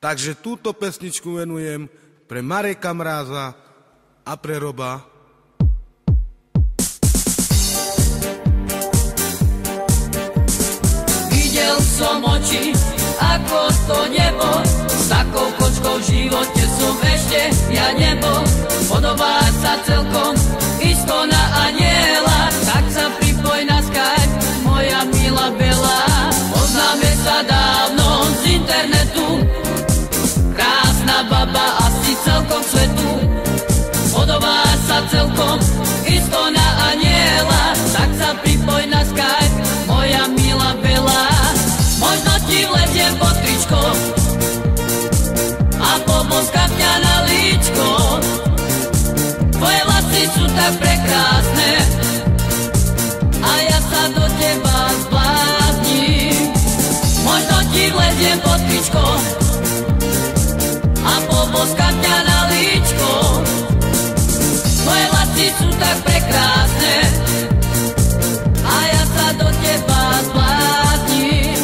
Takže túto pesničku venujem pre Mareka Mráza a pre Roba. Videl som oči, ako to nebo, s takou kočkou v živote som ešte ja nebol. Podobá sa celkom isto na aniela, tak sa pripoj na Skype, moja milá Bela. Poznáme sa dávno z internetu, krásna baba asi celkom svetu. Podobá sa celkom isto na aniela, tak sa pripoj na Skype, moja milá Bela. Možno ti vletiem pod tričko a poboskám ťa na líčko. Tvoje vlasy sú tak prekrásne a ja sa do teba zblázním. Možno ti vletiem pod tričko a poboskám ťa na líčko. Tvoje vlasy sú tak prekrásne a ja sa do teba zblázním.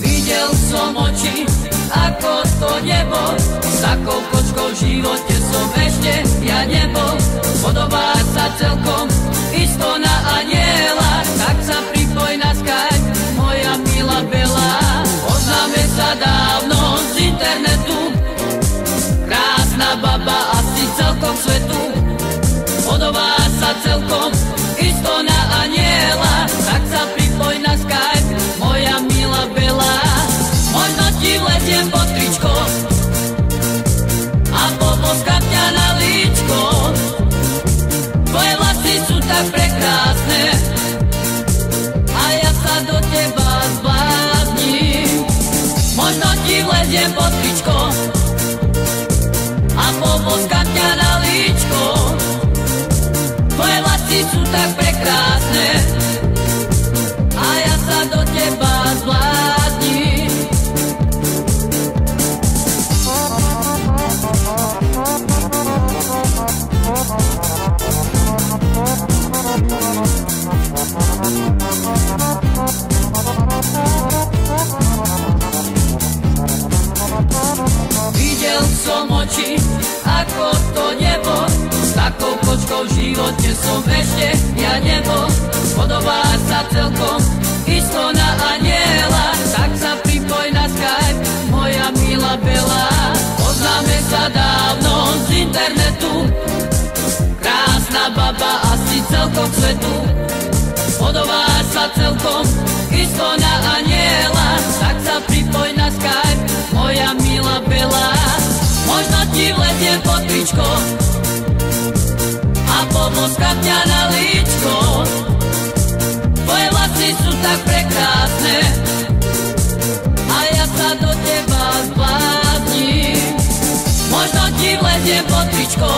Videl som oči, ako to nebo, s takou kočkou v živote som ešte ja nebol. Podobá sa celkom isto na aniela, tak sa pripoj na Skype, moja milá Bela. Poznáme sa dávno z internetu, krásna baba asi celkom svetu. Podobá sa celkom isto na aniela, tak sa pripoj na Skype, moja milá Bela. Možno ti vletiem pod tričko a poboskám ťa na líčko. Tvoje vlasy sú tak prekrásne a ja sa do teba zblázním. Možno ti vletiem pod tričko a poboskám ťa na líčko. Tvoje vlasy sú tak prekrásne a ja sa do teba zblázním. Videl som oči, ako to nebo, s takou kočkou v živote som ešte ja nebol. Podobá sa celkom isto na aniela, tak sa pripoj na Skype, moja milá Bela. Poznáme sa dávno z internetu, krásna baba asi celkom svetu. Podobá sa celkom isto na aniela, tak sa pripoj na Skype, moja milá Bela. Možno ti vletiem pod tričko a poboskám ťa na líčko. Tvoje vlasy sú tak prekrásne a ja sa do teba zblázním. Možno ti vletiem pod tričko